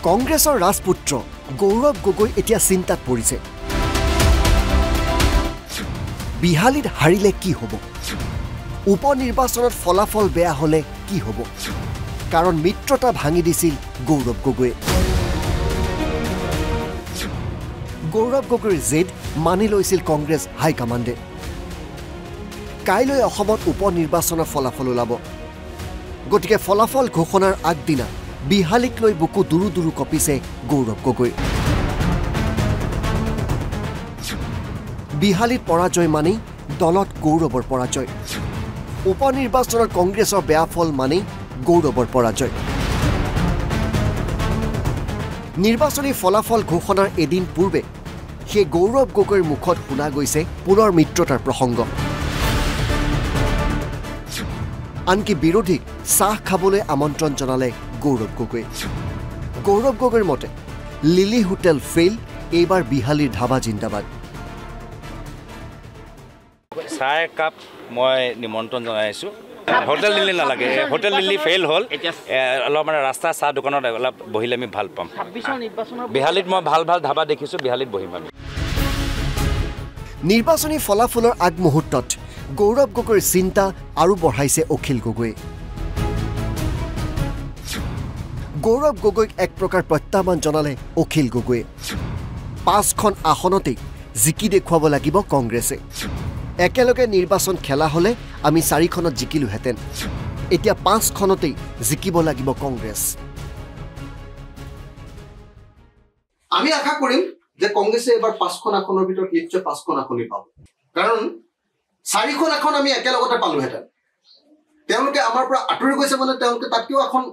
কংগ্ৰেছৰ ৰাজপুত্ৰ গৌৰৱ গগৈ এতিয়া চিন্তাত পৰিছে। বিহালীত হাৰিলে কি হ'ব? উপনিৰ্বাচনত ফলাফল বেয়া হ'লে কি হ'ব? কাৰণ মিত্ৰতা ভাঙি দিছিল গৌৰৱ গগৈয়ে। গৌৰৱ গগৈৰ জেদ মানি লৈছিল কংগ্ৰেছ হাইকমাণ্ডে। কাইলৈ অসমত উপনিৰ্বাচনৰ ফলাফল ওলাব। গতিকে ফলাফল ঘোষণাৰ আগদিনা বিহালীক লৈ বুকু দুৰু দুৰু কঁপিছে গৌৰৱ গগৈ। বিহালীত পৰাজয় মানেই দলত গৌৰৱৰ পৰাজয়। উপনিৰ্বাচনত কংগ্ৰেছৰ বেয়া ফল মানেই গৌৰৱৰ পৰাজয়। নিৰ্বাচনী ফলাফল ঘোষণাৰ এদিন পূৰ্বে সেই গৌৰৱ গগৈৰ মুখত শুনা গৈছে পুনৰ মিত্ৰতাৰ প্ৰসংগ। আনকি বিৰোধীক চাহ খাবলৈ আমন্ত্ৰণ জনালে গৌৰৱ গগৈ। গৌৰৱ গগৈৰ মতে লিলি হোটেল ফেইল, এইবাৰ বিহালীৰ ধাবা জিন্দাবাদ। চাহ একাপ মই নিমন্ত্ৰণ জনাইছোঁ। হোটেল লিলি নালাগে, হোটেল লিলি ফেইল হ'ল। অলপ মানে ৰাস্তা চাহ দোকানত অলপ বহিলে আমি ভাল পাম। বিহালীত মই ভাল ভাল ধাবা দেখিছোঁ, বিহালীত বহিম আমি। নিৰ্বাচনী ফলাফলৰ আগমুহূৰ্তত গৌৰৱ গগৈৰ চিন্তা আৰু বঢ়াইছে অখিল গগৈয়ে। গৌৰৱ গগৈক এক প্ৰকাৰ প্ৰত্যাহ্বান জনালে অখিল গগৈয়ে। 5খন আসনতেই জিকি দেখুৱাব লাগিব কংগ্ৰেছে। একেলগে নিৰ্বাচন খেলা হ'লে আমি 4খনত জিকিলোহেঁতেন, এতিয়া 5খনতেই জিকিব লাগিব কংগ্ৰেছ। আমি আশা কৰিম যে কংগ্ৰেছে এবাৰ 5খন আসনৰ ভিতৰত নিশ্চয় 5খন আসনেই পাব। কাৰণ 4খন আসন আমি একেলগতে পালোহেঁতেন। তেওঁলোকে আমাৰ পৰা আঁতৰি গৈছে মানে তেওঁলোকে তাতকৈও এখন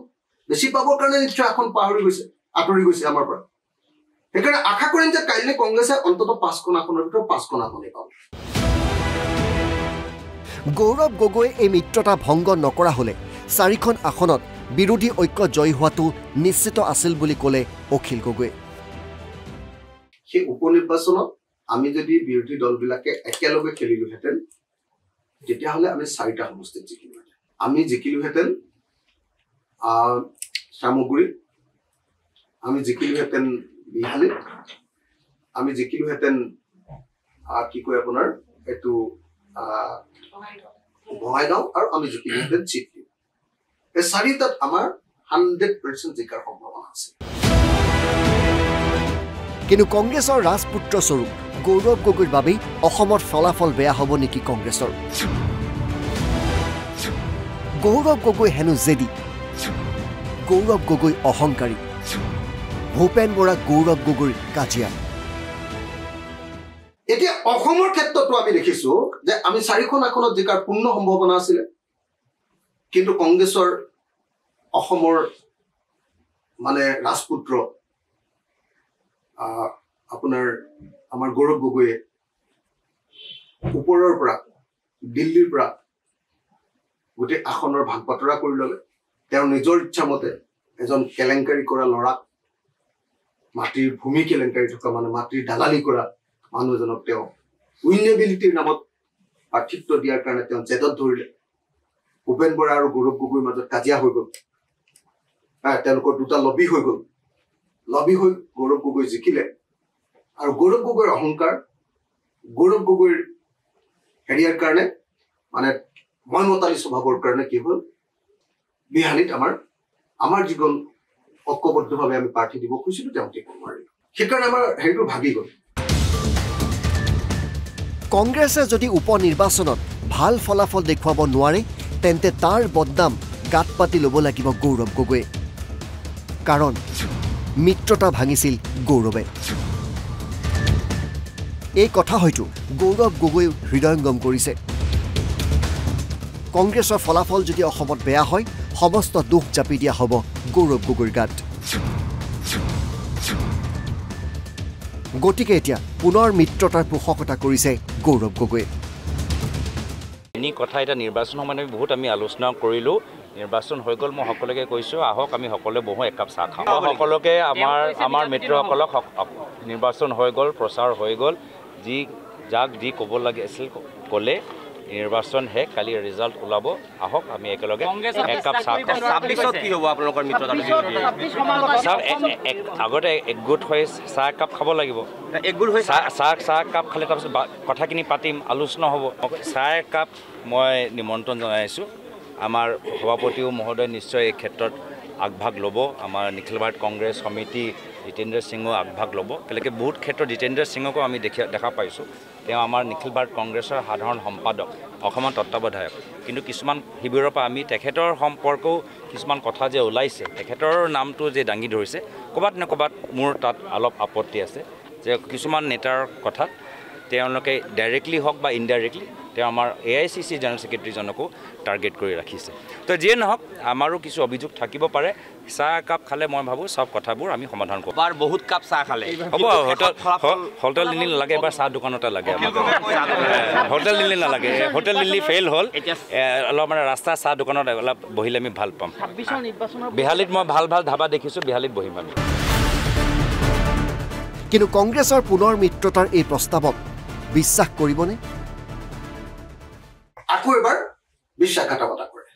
বেছি পাবৰ কাৰণে নিশ্চয় এখন পাহৰি গৈছে, আঁতৰি গৈছে আমাৰ পৰা। সেইকাৰণে আশা কৰিম যে কাইলৈ কংগ্ৰেছে অন্ততঃ 5খন আসনৰ ভিতৰত 5খন আসনেই পাব। গৌৰৱ গগৈয়ে এই মিত্ৰতা ভংগ নকৰা হ'লে 4খন আসনত বিৰোধী ঐক্য জয়ী হোৱাটো নিশ্চিত আছিল বুলি ক'লে অখিল গগৈয়ে। সেই উপনিৰ্বাচনত আমি যদি বিৰোধী দলবিলাকে একেলগে খেলিলোহেঁতেন তেতিয়াহ'লে আমি 4টা সমষ্টিত জিকিলোহেঁতেন। আমি জিকিলোহেঁতেন চামগুৰিত, আমি জিকিলোহেঁতেন বিহালীত, আমি জিকিলোহেঁতেন কি কয় আপোনাৰ এইটো বঙাইগাঁও, আৰু আমি জিকিলোহেঁতেন চিটলি। এই 4টাত আমাৰ 100% জিকাৰ সম্ভাৱনা আছে। কিন্তু কংগ্ৰেছৰ ৰাজপুত্ৰ স্বৰূপ গৌৰৱ গগৈৰ বাবেই অসমত ফলাফল বেয়া হ'ব নেকি কংগ্ৰেছৰ? গৌৰৱ গগৈ হেনো জেদি, গৌৰৱ গগৈ অহংকাৰী, ভূপেন বৰা গৌৰৱ গগৈৰ কাজিয়া। এতিয়া অসমৰ ক্ষেত্ৰতো আমি দেখিছো যে আমি 4খন আসনত জিকাৰ পূৰ্ণ সম্ভাৱনা আছিলে, কিন্তু কংগ্ৰেছৰ অসমৰ মানে ৰাজপুত্ৰ আপোনাৰ আমাৰ গৌৰৱ গগৈয়ে ওপৰৰ পৰা দিল্লীৰ পৰা গোটেই আসনৰ ভাগ বাতৰা কৰি ল'লে। তেওঁৰ নিজৰ ইচ্ছামতে এজন কেলেংকাৰী কৰা ল'ৰাক, মাটিৰ ভূমি কেলেংকাৰী থকা মানে মাটিৰ দালালি কৰা মানুহ এজনক তেওঁ উইনেবিলিটিৰ নামত প্ৰাৰ্থিত্ব দিয়াৰ কাৰণে তেওঁ জেদত ধৰিলে। ভূপেন বৰা আৰু গৌৰৱ গগৈৰ মাজত কাজিয়া হৈ গ'ল। তেওঁলোকৰ 2টা লবি হৈ গ'ল। লবি হৈ গৌৰৱ গগৈ জিকিলে। আৰু গৌৰৱ গগৈৰ অহংকাৰ, গৌৰৱ গগৈৰ হেৰিয়াৰ কাৰণে মানে মই মতালি স্বভাৱৰ কাৰণে কি হ'ল, বিহালীত আমাৰ যিজন ঐক্যবদ্ধভাৱে আমি প্ৰাৰ্থী দিব খুজিছিলোঁ তেওঁ দিব নোৱাৰিলোঁ। সেইকাৰণে আমাৰ হেৰিটো ভাগি গ'ল। কংগ্ৰেছে যদি উপনিৰ্বাচনত ভাল ফলাফল দেখুৱাব নোৱাৰে তেন্তে তাৰ বদনাম গাত পাতি ল'ব লাগিব গৌৰৱ গগৈয়ে। কাৰণ মিত্ৰতা ভাঙিছিল গৌৰৱে। এই কথা হয়তো গৌৰৱ গগৈয়ে হৃদয়ংগম কৰিছে। কংগ্ৰেছৰ ফলাফল যদি অসমত বেয়া হয় সমস্ত দুখ জাপি দিয়া হ'ব গৌৰৱ গগৈৰ গাত। গতিকে এতিয়া পুনৰ মিত্ৰতাৰ পোষকতা কৰিছে গৌৰৱ গগৈয়ে। এনে কথা এটা নিৰ্বাচন সময়ত বহুত আমি আলোচনা কৰিলোঁ। নিৰ্বাচন হৈ গ'ল, মই সকলোকে কৈছোঁ আহক আমি সকলোৱে বহোঁ, একাপ চাহ খাওঁ। সকলোকে আমাৰ মিত্ৰসকলক নিৰ্বাচন হৈ গ'ল, প্ৰচাৰ হৈ গ'ল, যাক যি ক'ব লাগে আছিল ক'লে। নিৰ্বাচন হে কালি ৰিজাল্ট ওলাব আহক আমি একেলগে এক কাপ চাহ কি হ'ব আপোনালোকৰ মিত্ৰতা আগতে একগোট হৈ চাহ একাপ খাব লাগিব একগোট হৈ চাহ একাপ খালে তাৰপিছত কথাখিনি পাতিম আলোচনা হ'ব চাহ একাপ মই নিমন্ত্ৰণ জনাইছোঁ আমাৰ সভাপতিও মহোদয় নিশ্চয় এই ক্ষেত্ৰত আগভাগ ল'ব আমাৰ নিখিল ভাৰত কংগ্ৰেছ সমিতি জিতেন্দ্ৰ সিঙো আগভাগ ল'ব কেলেকে বহুত ক্ষেত্ৰত জিতেন্দ্ৰ সিঙকো আমি দেখা পাইছোঁ তেওঁ আমাৰ নিখিল ভাৰত কংগ্ৰেছৰ সাধাৰণ সম্পাদক অসমৰ তত্ত্বাৱধায়ক কিন্তু কিছুমান শিবিৰৰ পৰা আমি তেখেতৰ সম্পৰ্কেও কিছুমান কথা যে ওলাইছে তেখেতৰ নামটো যে দাঙি ধৰিছে ক'ৰবাত নে ক'ৰবাত মোৰ তাত অলপ আপত্তি আছে যে কিছুমান নেতাৰ কথাত তেওঁলোকে ডাইৰেক্টলি হওক বা ইনডাইৰেক্টলি তেওঁ আমাৰ AICC জেনেৰেল ছেক্ৰেটাৰীজনকো টাৰ্গেট কৰি ৰাখিছে তো যিয়ে নহওক আমাৰো কিছু অভিযোগ থাকিব পাৰে চাহ একাপ খালে মই ভাবোঁ চব কথাবোৰ আমি সমাধান কৰোঁ বাৰ বহুত কাপ চাহ খালে হ'ব হোটেল দিল্লী নালাগে এবাৰ চাহ দোকানতে লাগে হোটেল দিল্লী নালাগে হোটেল দিল্লী ফেইল হ'ল অলপ মানে ৰাস্তা চাহ দোকানত অলপ বহিলে আমি ভাল পাম বিহালীত মই ভাল ধাবা দেখিছোঁ বিহালীত বহিম আমি কিন্তু কংগ্ৰেছৰ পুনৰ মিত্ৰতাৰ এই প্ৰস্তাৱক বিশ্বাস কৰিবনে আকৌ এবাৰ বিশ্বাসঘাতকতা কৰে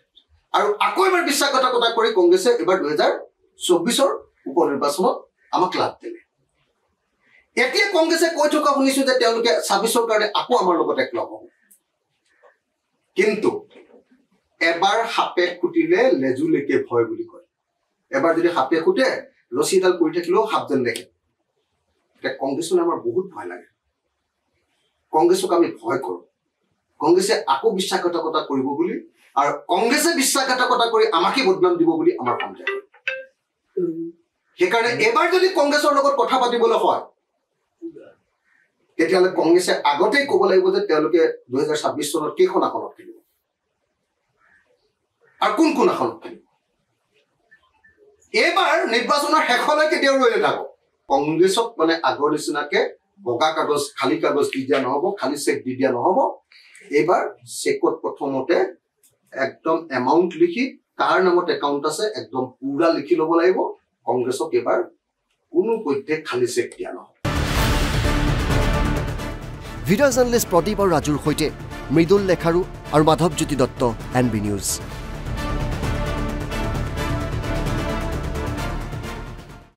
আৰু আকৌ এবাৰ বিশ্বাসঘাতকতা কৰি কংগ্ৰেছে এবাৰ 2024 উপ নিৰ্বাচনত আমাক লাভ দিলে এতিয়া কংগ্ৰেছে কৈ থকা শুনিছোঁ যে তেওঁলোকে 26 কাৰণে আকৌ আমাৰ লগত একলগ হ'ব কিন্তু এবাৰ সাপে খুটিলে লেজুলেকে ভয় বুলি কয় এবাৰ যদি সাপে খুটে ৰছীডাল কৰি থাকিলেও সাপ যেন দেখে কংগ্ৰেছলৈ আমাৰ বহুত ভয় লাগে কংগ্ৰেছক আমি ভয় কৰোঁ কংগ্ৰেছে আকৌ বিশ্বাসঘাতকতা কৰিব বুলি আৰু কংগ্ৰেছে বিশ্বাসঘাতকতা কৰি আমাকে বদনাম দিব বুলি আমাৰ সন্দেহ সেইকাৰণে এবাৰ যদি কংগ্ৰেছৰ লগত কথা পাতিবলৈ হয় তেতিয়াহ'লে কংগ্ৰেছে আগতেই ক'ব লাগিব যে তেওঁলোকে 2026 চনত কেইখন আসনত খেলিব আৰু কোন কোন আসনত খেলিব এইবাৰ নিৰ্বাচনৰ শেষলৈকে তেওঁ ৰৈ নাথাকক কংগ্ৰেছক মানে আগৰ নিচিনাকে বগা কাগজ খালী কাগজ দি দিয়া নহ'ব খালী চেক দি দিয়া নহ'ব এইবাৰ চেকত প্ৰথমতে একদম এমাউণ্ট লিখি কাৰ নামত একাউণ্ট আছে একদম পুৰা লিখি ল'ব লাগিব কংগ্ৰেছক এইবাৰ কোনো পধ্যে খালী চেক দিয়া নহ'ব ভিডিঅ' জাৰ্নেলিষ্ট প্ৰদীপ আৰু ৰাজুৰ সৈতে মৃদুল লেখাৰু আৰু মাধৱজ্যোতি দত্ত NB নিউজ